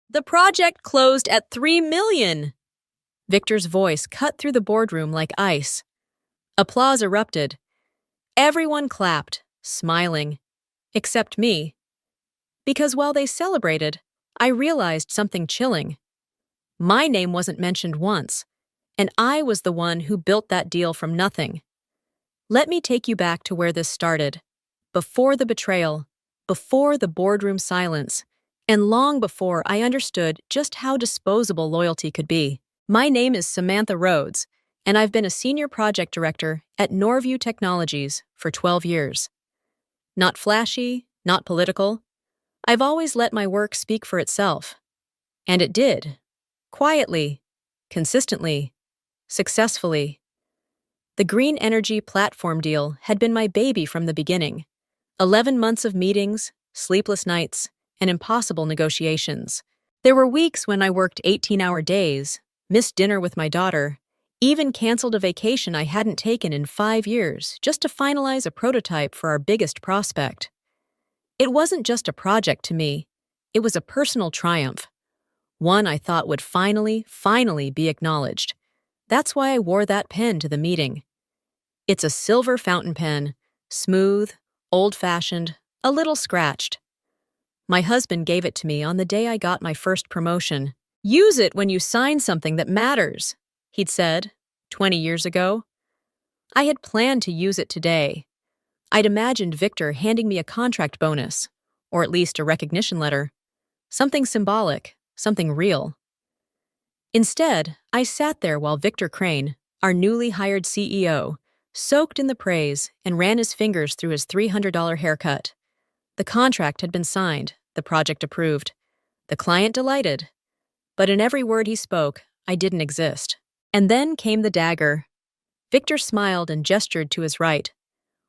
The project closed at 3 million. Victor's voice cut through the boardroom like ice. Applause erupted. Everyone clapped, smiling, except me. Because while they celebrated, I realized something chilling. My name wasn't mentioned once, and I was the one who built that deal from nothing. Let me take you back to where this started. Before the betrayal, before the boardroom silence, and long before I understood just how disposable loyalty could be. My name is Samantha Rhodes, and I've been a senior project director at Norview Technologies for 12 years. Not flashy, not political. I've always let my work speak for itself. And it did. Quietly, consistently, successfully. The green energy platform deal had been my baby from the beginning. 11 months of meetings, sleepless nights, and impossible negotiations. There were weeks when I worked 18-hour days, missed dinner with my daughter, even canceled a vacation I hadn't taken in 5 years just to finalize a prototype for our biggest prospect. It wasn't just a project to me. It was a personal triumph. One I thought would finally be acknowledged. That's why I wore that pen to the meeting. It's a silver fountain pen, smooth, old-fashioned, a little scratched. My husband gave it to me on the day I got my first promotion. Use it when you sign something that matters, he'd said, 20 years ago. I had planned to use it today. I'd imagined Victor handing me a contract bonus, or at least a recognition letter. Something symbolic, something real. Instead, I sat there while Victor Crane, our newly hired CEO, soaked in the praise and ran his fingers through his $300 haircut. The contract had been signed, the project approved, the client delighted. But in every word he spoke, I didn't exist. And then came the dagger. Victor smiled and gestured to his right.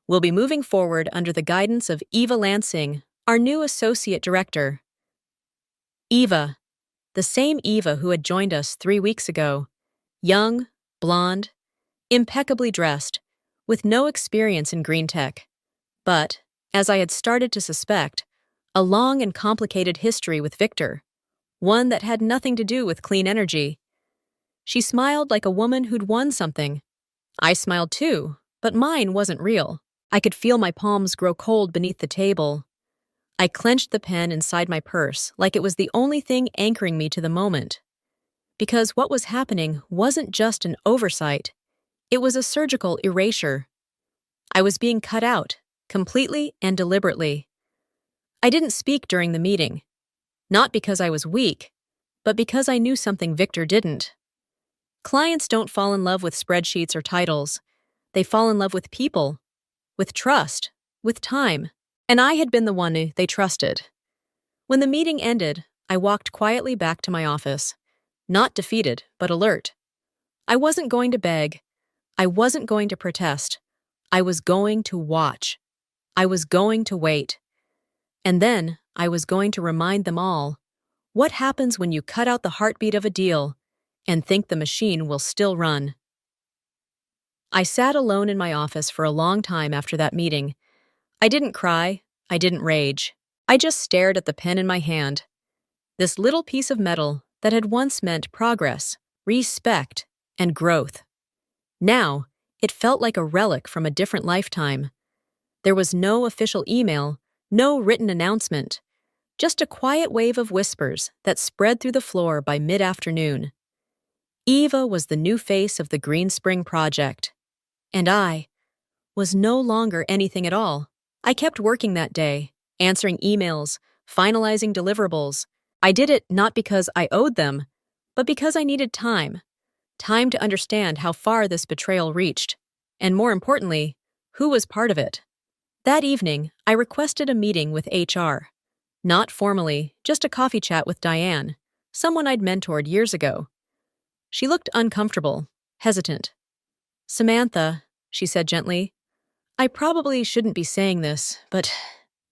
We'll be moving forward under the guidance of Eva Lansing, our new associate director. Eva, the same Eva who had joined us 3 weeks ago. Young, blonde, impeccably dressed, with no experience in green tech. But, as I had started to suspect, a long and complicated history with Victor, one that had nothing to do with clean energy. She smiled like a woman who'd won something. I smiled too, but mine wasn't real. I could feel my palms grow cold beneath the table. I clenched the pen inside my purse like it was the only thing anchoring me to the moment. Because what was happening wasn't just an oversight. It was a surgical erasure. I was being cut out, completely and deliberately. I didn't speak during the meeting. Not because I was weak, but because I knew something Victor didn't. Clients don't fall in love with spreadsheets or titles. They fall in love with people, with trust, with time. And I had been the one they trusted. When the meeting ended, I walked quietly back to my office. Not defeated, but alert. I wasn't going to beg. I wasn't going to protest. I was going to watch. I was going to wait. And then I was going to remind them all, what happens when you cut out the heartbeat of a deal and think the machine will still run? I sat alone in my office for a long time after that meeting. I didn't cry. I didn't rage. I just stared at the pen in my hand. This little piece of metal that had once meant progress, respect, and growth. Now, it felt like a relic from a different lifetime. There was no official email, no written announcement, just a quiet wave of whispers that spread through the floor by mid-afternoon. Eva was the new face of the Green Spring Project. And I was no longer anything at all. I kept working that day, answering emails, finalizing deliverables. I did it not because I owed them, but because I needed time. Time to understand how far this betrayal reached, and more importantly, who was part of it. That evening, I requested a meeting with HR. Not formally, just a coffee chat with Diane, someone I'd mentored years ago. She looked uncomfortable, hesitant. "Samantha," she said gently, "I probably shouldn't be saying this, but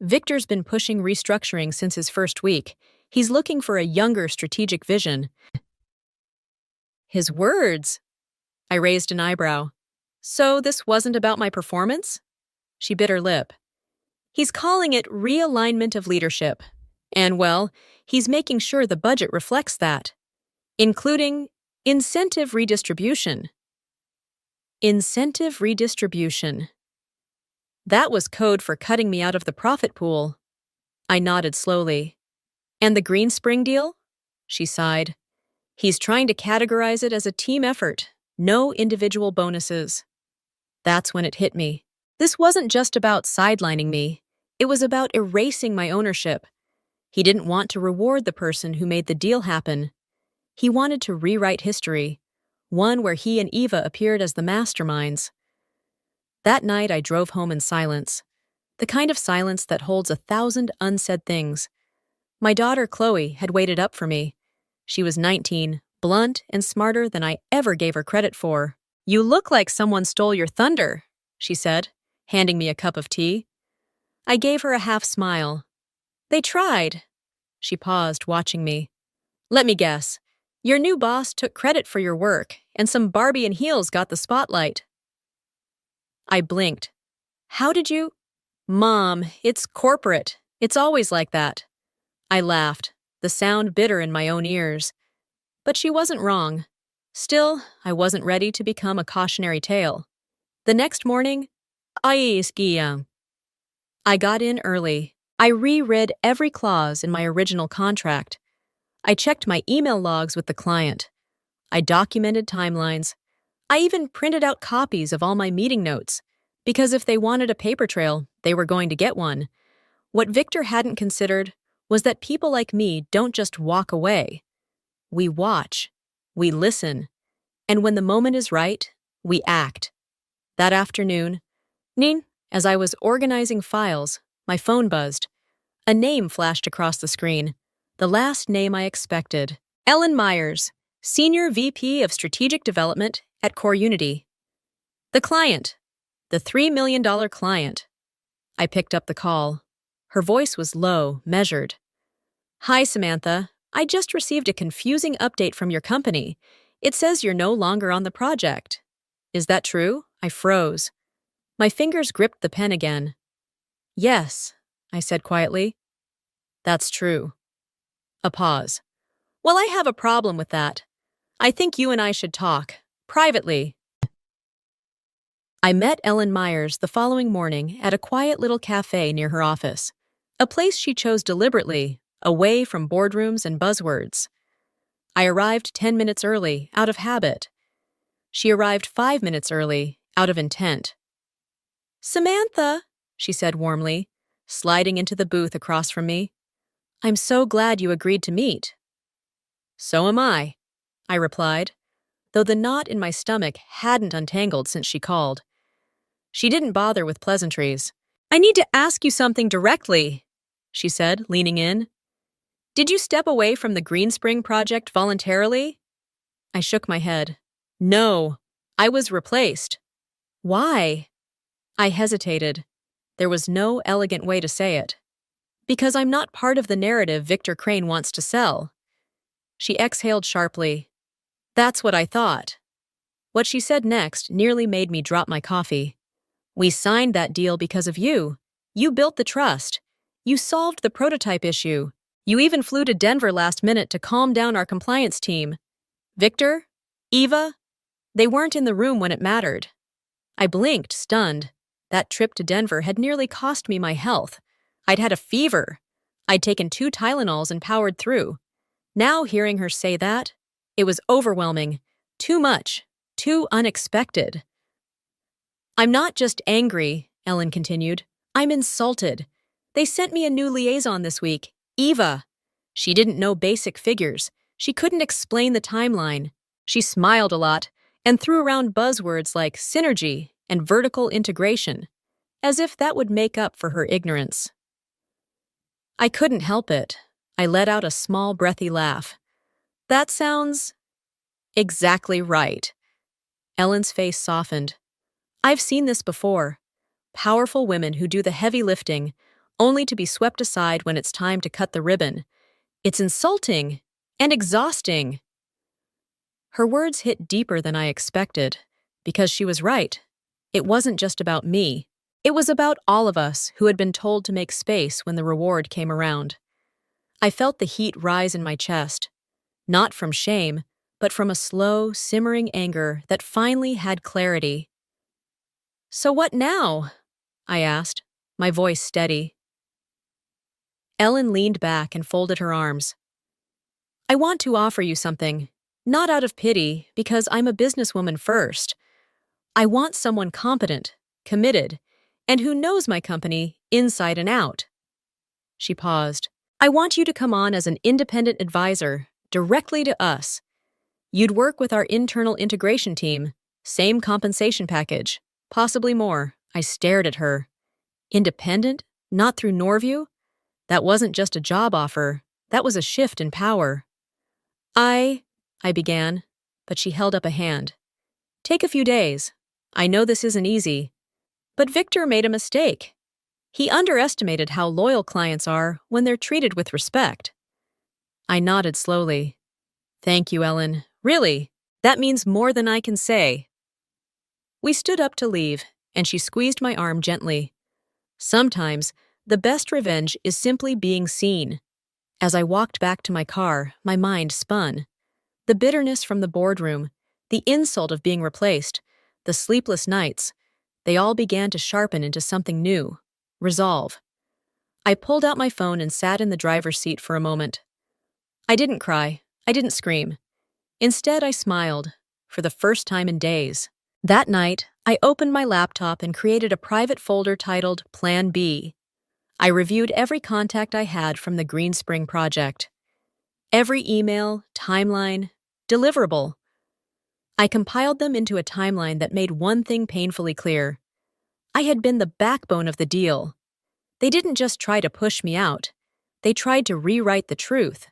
Victor's been pushing restructuring since his first week. He's looking for a younger strategic vision." His words! I raised an eyebrow. So this wasn't about my performance? She bit her lip. "He's calling it realignment of leadership. And well, he's making sure the budget reflects that, including incentive redistribution. Incentive redistribution. That was code for cutting me out of the profit pool. I nodded slowly. And the Greenspring deal? She sighed. He's trying to categorize it as a team effort, no individual bonuses. That's when it hit me. This wasn't just about sidelining me. It was about erasing my ownership. He didn't want to reward the person who made the deal happen. He wanted to rewrite history, one where he and Eva appeared as the masterminds. That night I drove home in silence, the kind of silence that holds 1,000 unsaid things. My daughter Chloe had waited up for me. She was 19, blunt and smarter than I ever gave her credit for. "You look like someone stole your thunder," she said, handing me a cup of tea. I gave her a half smile. "They tried." She paused, watching me. "Let me guess. Your new boss took credit for your work, and some Barbie in heels got the spotlight." I blinked. "How did you—" "Mom, it's corporate. It's always like that." I laughed, the sound bitter in my own ears. But she wasn't wrong. Still, I wasn't ready to become a cautionary tale. The next morning, I got in early. I reread every clause in my original contract. I checked my email logs with the client. I documented timelines. I even printed out copies of all my meeting notes, because if they wanted a paper trail, they were going to get one. What Victor hadn't considered was that people like me don't just walk away. We watch, we listen, and when the moment is right, we act. That afternoon, as I was organizing files, my phone buzzed. A name flashed across the screen, the last name I expected. Ellen Myers, Senior VP of Strategic Development at Core Unity. The client, the $3 million client. I picked up the call. Her voice was low, measured. "Hi, Samantha. I just received a confusing update from your company. It says you're no longer on the project." "Is that true?" I froze. My fingers gripped the pen again. "Yes," I said quietly. "That's true." A pause. "Well, I have a problem with that. I think you and I should talk, privately." I met Ellen Myers the following morning at a quiet little cafe near her office, a place she chose deliberately, away from boardrooms and buzzwords. I arrived 10 minutes early, out of habit. She arrived 5 minutes early, out of intent. "Samantha," she said warmly, sliding into the booth across from me. "I'm so glad you agreed to meet." "So am I," I replied, though the knot in my stomach hadn't untangled since she called. She didn't bother with pleasantries. "I need to ask you something directly," she said, leaning in. "Did you step away from the Greenspring project voluntarily?" I shook my head. "No, I was replaced." "Why?" I hesitated. There was no elegant way to say it. "Because I'm not part of the narrative Victor Crane wants to sell." She exhaled sharply. "That's what I thought." What she said next nearly made me drop my coffee. "We signed that deal because of you. You built the trust. You solved the prototype issue. You even flew to Denver last minute to calm down our compliance team. Victor, Eva, they weren't in the room when it mattered." I blinked, stunned. That trip to Denver had nearly cost me my health. I'd had a fever. I'd taken 2 Tylenols and powered through. Now hearing her say that, it was overwhelming. Too much. Too unexpected. "I'm not just angry," Ellen continued. "I'm insulted. They sent me a new liaison this week, Eva. She didn't know basic figures. She couldn't explain the timeline. She smiled a lot and threw around buzzwords like synergy and vertical integration, as if that would make up for her ignorance." I couldn't help it. I let out a small, breathy laugh. "That sounds exactly right." Ellen's face softened. "I've seen this before. Powerful women who do the heavy lifting, only to be swept aside when it's time to cut the ribbon. It's insulting and exhausting." Her words hit deeper than I expected, because she was right. It wasn't just about me. It was about all of us who had been told to make space when the reward came around. I felt the heat rise in my chest, not from shame, but from a slow, simmering anger that finally had clarity. "So what now?" I asked, my voice steady. Ellen leaned back and folded her arms. "I want to offer you something, not out of pity, because I'm a businesswoman first. I want someone competent, committed, and who knows my company inside and out." She paused. "I want you to come on as an independent advisor, directly to us. You'd work with our internal integration team, same compensation package, possibly more." I stared at her. Independent? Not through Norview? That wasn't just a job offer. That was a shift in power. I began, but she held up a hand. "Take a few days. I know this isn't easy." But Victor made a mistake. He underestimated how loyal clients are when they're treated with respect. I nodded slowly. "Thank you, Ellen. Really, that means more than I can say." We stood up to leave, and she squeezed my arm gently. Sometimes, the best revenge is simply being seen. As I walked back to my car, my mind spun. The bitterness from the boardroom, the insult of being replaced, the sleepless nights, they all began to sharpen into something new. Resolve. I pulled out my phone and sat in the driver's seat for a moment. I didn't cry. I didn't scream. Instead, I smiled, for the first time in days. That night, I opened my laptop and created a private folder titled Plan B. I reviewed every contact I had from the Green Spring project. Every email, timeline, deliverable. I compiled them into a timeline that made one thing painfully clear. I had been the backbone of the deal. They didn't just try to push me out. They tried to rewrite the truth.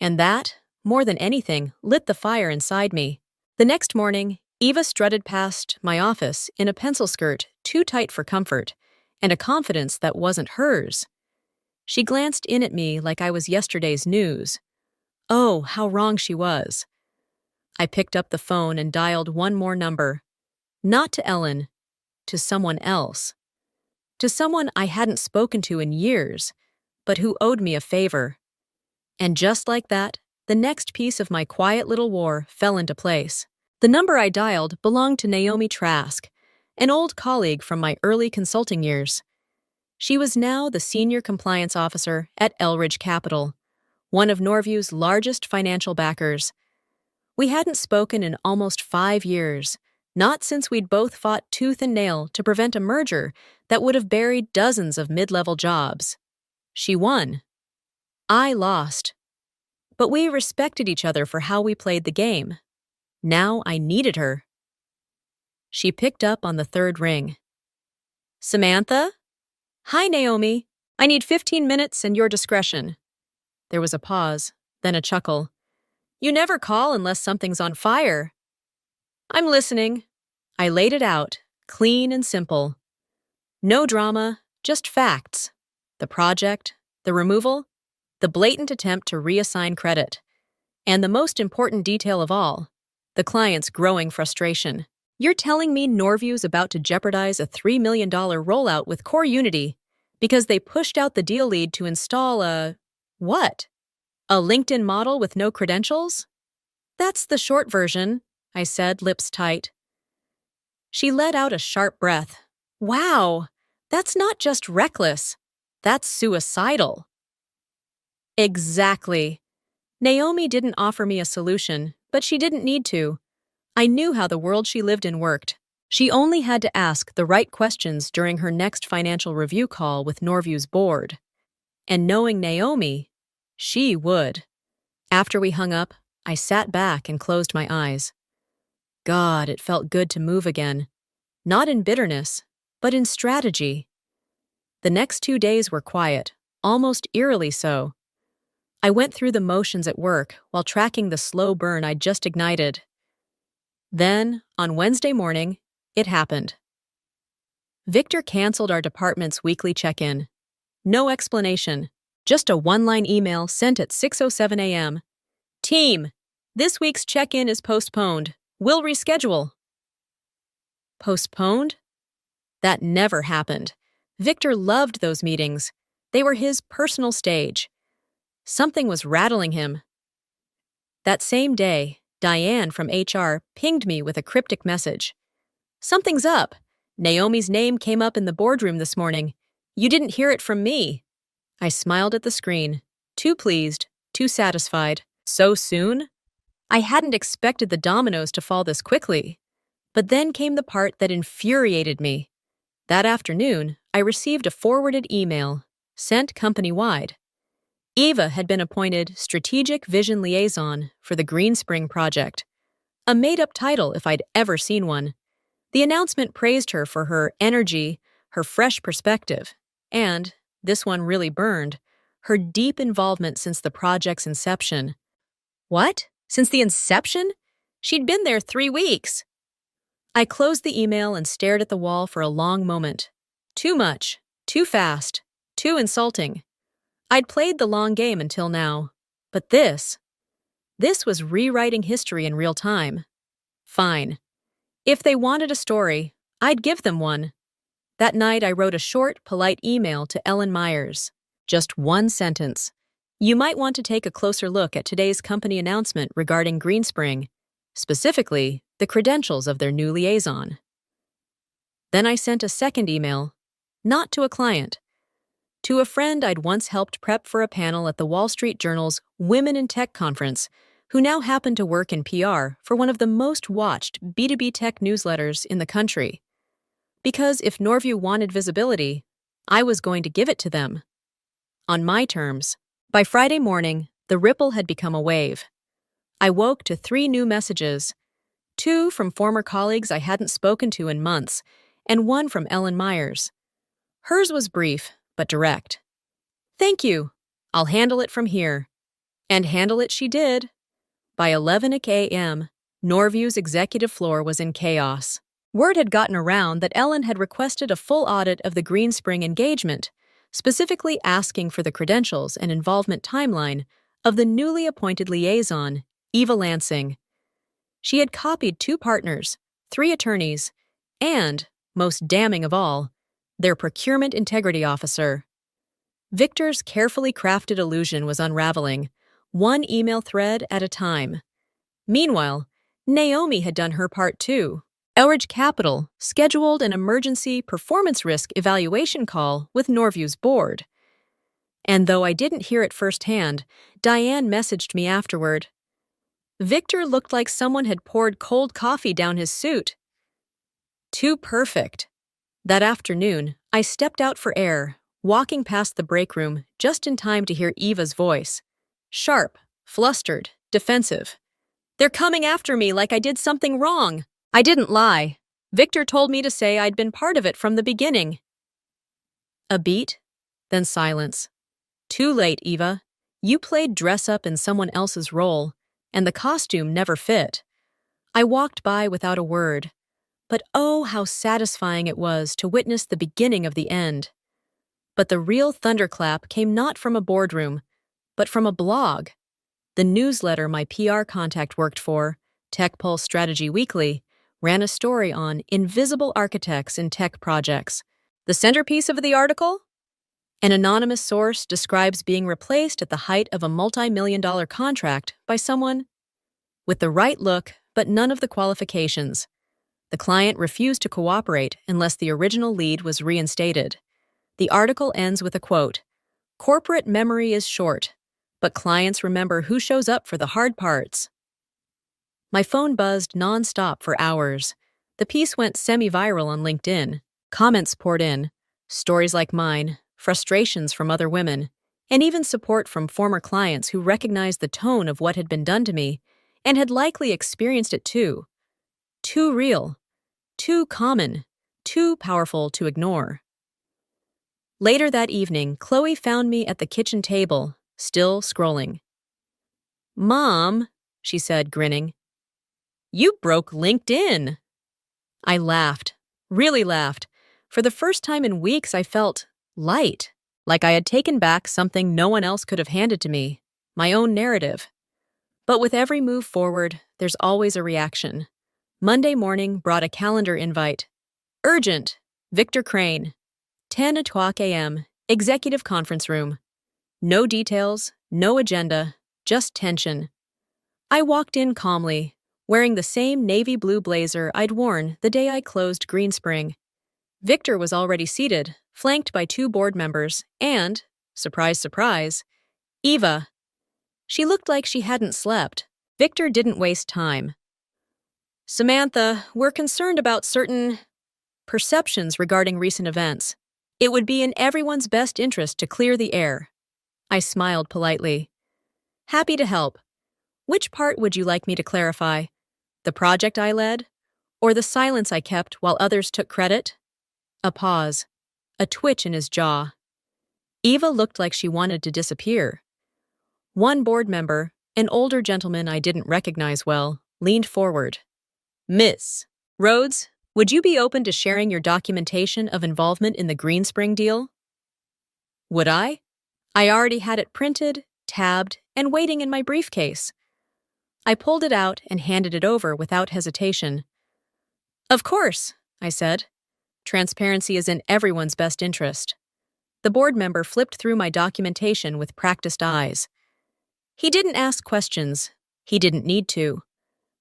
And that, more than anything, lit the fire inside me. The next morning, Eva strutted past my office in a pencil skirt too tight for comfort, and a confidence that wasn't hers. She glanced in at me like I was yesterday's news. Oh, how wrong she was. I picked up the phone and dialed one more number. Not to Ellen, to someone else. To someone I hadn't spoken to in years, but who owed me a favor. And just like that, the next piece of my quiet little war fell into place. The number I dialed belonged to Naomi Trask, an old colleague from my early consulting years. She was now the senior compliance officer at Elridge Capital, one of Norview's largest financial backers. We hadn't spoken in almost 5 years, not since we'd both fought tooth and nail to prevent a merger that would have buried dozens of mid-level jobs. She won. I lost. But we respected each other for how we played the game. Now I needed her. She picked up on the third ring. "Samantha?" "Hi, Naomi. I need 15 minutes and your discretion." There was a pause, then a chuckle. "You never call unless something's on fire." "I'm listening." I laid it out, clean and simple. No drama, just facts. The project, the removal, the blatant attempt to reassign credit, and the most important detail of all, the client's growing frustration. "You're telling me Norview's about to jeopardize a $3 million rollout with Core Unity because they pushed out the deal lead to install what? A LinkedIn model with no credentials?" "That's the short version," I said, lips tight. She let out a sharp breath. "Wow, that's not just reckless. That's suicidal." Exactly. Naomi didn't offer me a solution, but she didn't need to. I knew how the world she lived in worked. She only had to ask the right questions during her next financial review call with Norview's board. And knowing Naomi, she would. After we hung up, I sat back and closed my eyes. God, it felt good to move again. Not in bitterness, but in strategy. The next 2 days were quiet, almost eerily so. I went through the motions at work while tracking the slow burn I'd just ignited. Then, on Wednesday morning, it happened. Victor canceled our department's weekly check-in. No explanation, just a one-line email sent at 6:07 a.m. "Team, this week's check-in is postponed. We'll reschedule." Postponed? That never happened. Victor loved those meetings. They were his personal stage. Something was rattling him. That same day, Diane from HR pinged me with a cryptic message. "Something's up. Naomi's name came up in the boardroom this morning. You didn't hear it from me." I smiled at the screen, too pleased, too satisfied. So soon? I hadn't expected the dominoes to fall this quickly. But then came the part that infuriated me. That afternoon, I received a forwarded email, sent company-wide. Eva had been appointed Strategic Vision Liaison for the Green Spring Project. A made-up title if I'd ever seen one. The announcement praised her for her energy, her fresh perspective, and, this one really burned, her deep involvement since the project's inception. What? Since the inception? She'd been there 3 weeks. I closed the email and stared at the wall for a long moment. Too much, too fast, too insulting. I'd played the long game until now. But this was rewriting history in real time. Fine. If they wanted a story, I'd give them one. That night I wrote a short, polite email to Ellen Myers. Just one sentence. "You might want to take a closer look at today's company announcement regarding Greenspring, specifically the credentials of their new liaison." Then I sent a second email, not to a client, to a friend I'd once helped prep for a panel at the Wall Street Journal's Women in Tech conference, who now happened to work in PR for one of the most watched B2B tech newsletters in the country. Because if Norview wanted visibility, I was going to give it to them. On my terms. By Friday morning, the ripple had become a wave. I woke to 3 new messages, 2 from former colleagues I hadn't spoken to in months, and 1 from Ellen Myers. Hers was brief, but direct. "Thank you. I'll handle it from here." And handle it she did. By 11 a.m., Norview's executive floor was in chaos. Word had gotten around that Ellen had requested a full audit of the Greenspring engagement, specifically asking for the credentials and involvement timeline of the newly appointed liaison, Eva Lansing. She had copied 2 partners, 3 attorneys, and, most damning of all, their procurement integrity officer. Victor's carefully crafted illusion was unraveling, one email thread at a time. Meanwhile, Naomi had done her part too. Elridge Capital scheduled an emergency performance risk evaluation call with Norview's board. And though I didn't hear it firsthand, Diane messaged me afterward. Victor looked like someone had poured cold coffee down his suit. Too perfect. That afternoon, I stepped out for air, walking past the break room just in time to hear Eva's voice. Sharp, flustered, defensive. "They're coming after me like I did something wrong." I didn't lie. Victor told me to say I'd been part of it from the beginning. A beat, then silence. "Too late, Eva. You played dress-up in someone else's role, and the costume never fit." I walked by without a word, but oh, how satisfying it was to witness the beginning of the end. But the real thunderclap came not from a boardroom, but from a blog. The newsletter my PR contact worked for, Tech Pulse Strategy Weekly, ran a story on invisible architects in tech projects. The centerpiece of the article? An anonymous source describes being replaced at the height of a multi-million-dollar contract by someone with the right look but none of the qualifications. The client refused to cooperate unless the original lead was reinstated. The article ends with a quote, "Corporate memory is short, but clients remember who shows up for the hard parts." My phone buzzed nonstop for hours. The piece went semi-viral on LinkedIn. Comments poured in, stories like mine, frustrations from other women, and even support from former clients who recognized the tone of what had been done to me and had likely experienced it too. Too real, too common, too powerful to ignore. Later that evening, Chloe found me at the kitchen table, still scrolling. "Mom," she said, grinning, "you broke LinkedIn." I laughed, really laughed. For the first time in weeks, I felt light, like I had taken back something no one else could have handed to me, my own narrative. But with every move forward, there's always a reaction. Monday morning brought a calendar invite. Urgent, Victor Crane. 10 o'clock a.m., executive conference room. No details, No agenda, just tension. I walked in calmly, wearing the same navy blue blazer I'd worn the day I closed Greenspring. Victor was already seated, flanked by two board members, and, surprise, surprise, Eva. She looked like she hadn't slept. Victor didn't waste time. Samantha, we're concerned about certain perceptions regarding recent events. It would be in everyone's best interest to clear the air. I smiled politely. Happy to help. Which part would you like me to clarify? The project I led? Or the silence I kept while others took credit? A pause. A twitch in his jaw. Eva looked like she wanted to disappear. One board member, an older gentleman I didn't recognize well, leaned forward. Miss Rhodes, would you be open to sharing your documentation of involvement in the Greenspring deal? Would I? I already had it printed, tabbed, and waiting in my briefcase. I pulled it out and handed it over without hesitation. Of course, I said. Transparency is in everyone's best interest. The board member flipped through my documentation with practiced eyes. He didn't ask questions. He didn't need to.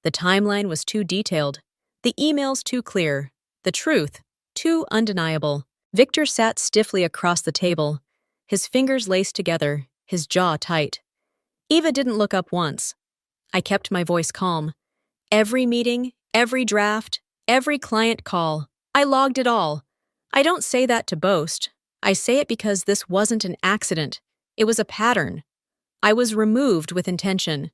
The timeline was too detailed, the emails too clear, the truth too undeniable. Victor sat stiffly across the table, his fingers laced together, his jaw tight. Eva didn't look up once. I kept my voice calm. Every meeting, every draft, every client call, I logged it all. I don't say that to boast. I say it because this wasn't an accident. It was a pattern. I was removed with intention.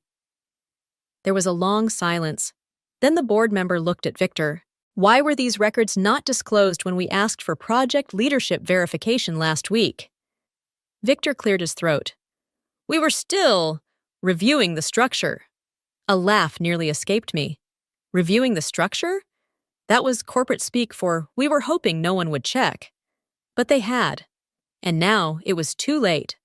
There was a long silence. Then the board member looked at Victor. Why were these records not disclosed when we asked for project leadership verification last week? Victor cleared his throat. We were still reviewing the structure. A laugh nearly escaped me. Reviewing the structure? That was corporate speak for we were hoping no one would check. But they had. And now it was too late.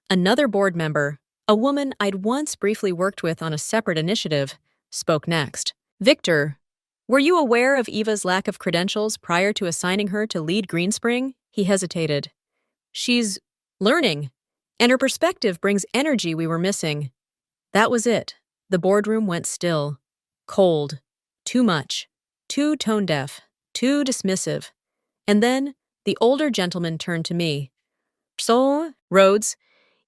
Another board member, a woman I'd once briefly worked with on a separate initiative, spoke next. Victor, were you aware of Eva's lack of credentials prior to assigning her to lead Greenspring? He hesitated. She's learning, and her perspective brings energy we were missing. That was it. The boardroom went still. Cold. Too much. Too tone-deaf. Too dismissive. And then the older gentleman turned to me. So, Rhodes,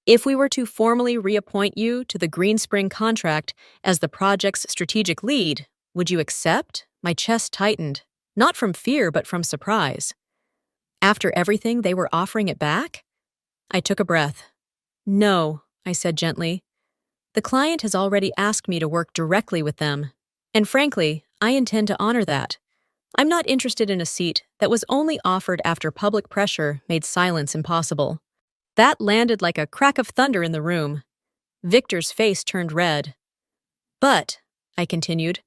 if we were to formally reappoint you to the Greenspring contract as the project's strategic lead, would you accept? My chest tightened, not from fear but from surprise. After everything, they were offering it back? I took a breath. No, I said gently. The client has already asked me to work directly with them. And frankly, I intend to honor that. I'm not interested in a seat that was only offered after public pressure made silence impossible. That landed like a crack of thunder in the room. Victor's face turned red. But, I continued,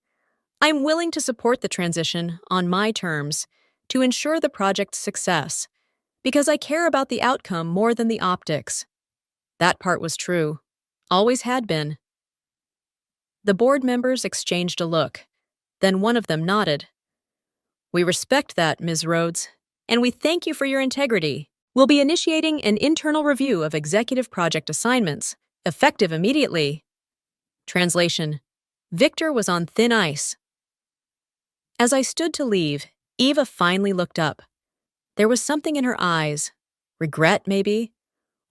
I'm willing to support the transition on my terms to ensure the project's success, because I care about the outcome more than the optics. That part was true. Always had been. The board members exchanged a look. Then one of them nodded. We respect that, Ms. Rhodes, and we thank you for your integrity. We'll be initiating an internal review of executive project assignments, effective immediately. Translation: Victor was on thin ice. As I stood to leave, Eva finally looked up. There was something in her eyes, regret maybe,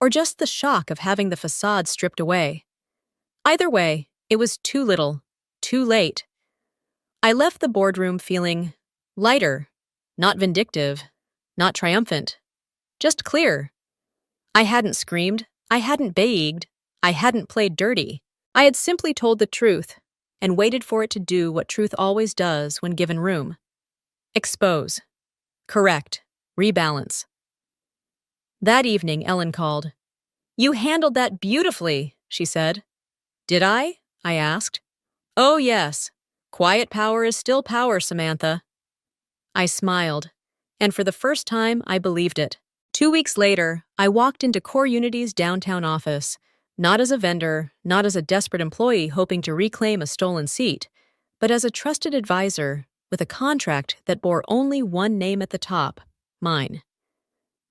or just the shock of having the facade stripped away. Either way, it was too little, too late. I left the boardroom feeling lighter, not vindictive, not triumphant, just clear. I hadn't screamed, I hadn't begged, I hadn't played dirty. I had simply told the truth and waited for it to do what truth always does when given room. Expose. Correct. Rebalance. That evening, Ellen called. You handled that beautifully, she said. Did I? I asked. Oh, yes. Quiet power is still power, Samantha. I smiled, and for the first time, I believed it. 2 weeks later, I walked into Core Unity's downtown office, not as a vendor, not as a desperate employee hoping to reclaim a stolen seat, but as a trusted advisor with a contract that bore only one name at the top, mine.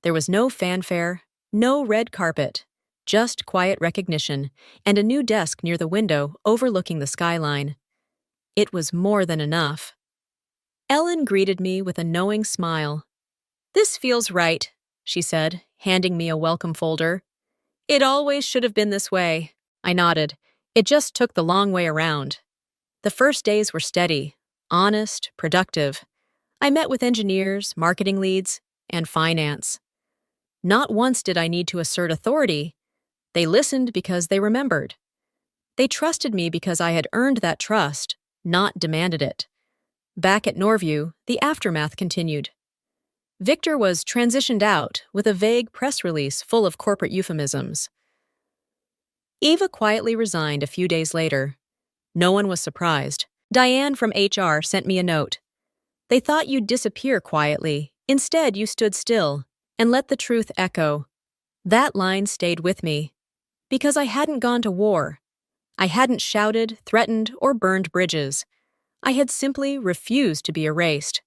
There was no fanfare, no red carpet, Just quiet recognition and a new desk near the window overlooking the skyline. It was more than enough. Ellen greeted me with a knowing smile. "This feels right," she said, handing me a welcome folder. "It always should have been this way." I nodded. It just took the long way around. The first days were steady, honest, productive. I met with engineers, marketing leads, and finance. Not once did I need to assert authority. They listened because they remembered. They trusted me because I had earned that trust, not demanded it. Back at Norview, the aftermath continued. Victor was transitioned out with a vague press release full of corporate euphemisms. Eva quietly resigned a few days later. No one was surprised. Diane from HR sent me a note. "They thought you'd disappear quietly. Instead, you stood still and let the truth echo." That line stayed with me. Because I hadn't gone to war. I hadn't shouted, threatened, or burned bridges. I had simply refused to be erased.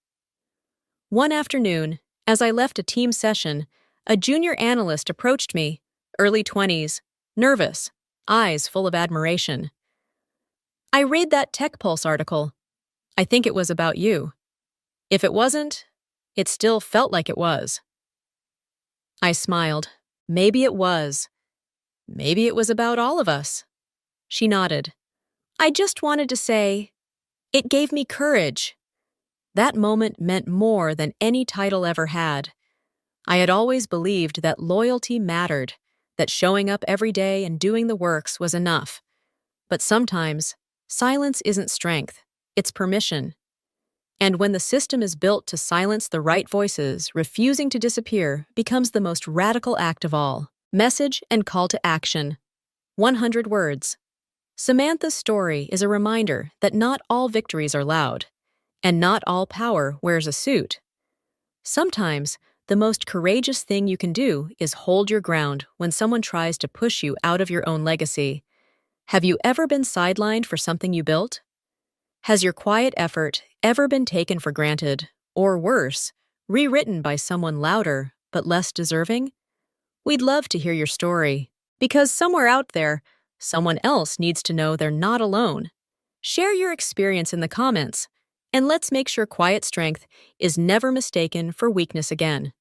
One afternoon, as I left a team session, a junior analyst approached me, early 20s, nervous, eyes full of admiration. "I read that Tech Pulse article. I think it was about you. If it wasn't, it still felt like it was." I smiled. Maybe it was. Maybe it was about all of us. She nodded. "I just wanted to say, it gave me courage." That moment meant more than any title ever had. I had always believed that loyalty mattered, that showing up every day and doing the works was enough. But sometimes, silence isn't strength, it's permission. And when the system is built to silence the right voices, refusing to disappear becomes the most radical act of all. Message and call to action. 100 words. Samantha's story is a reminder that not all victories are loud, and not all power wears a suit. Sometimes, the most courageous thing you can do is hold your ground when someone tries to push you out of your own legacy. Have you ever been sidelined for something you built? Has your quiet effort ever been taken for granted, or worse, rewritten by someone louder but less deserving? We'd love to hear your story, because somewhere out there, someone else needs to know they're not alone. Share your experience in the comments, and let's make sure quiet strength is never mistaken for weakness again.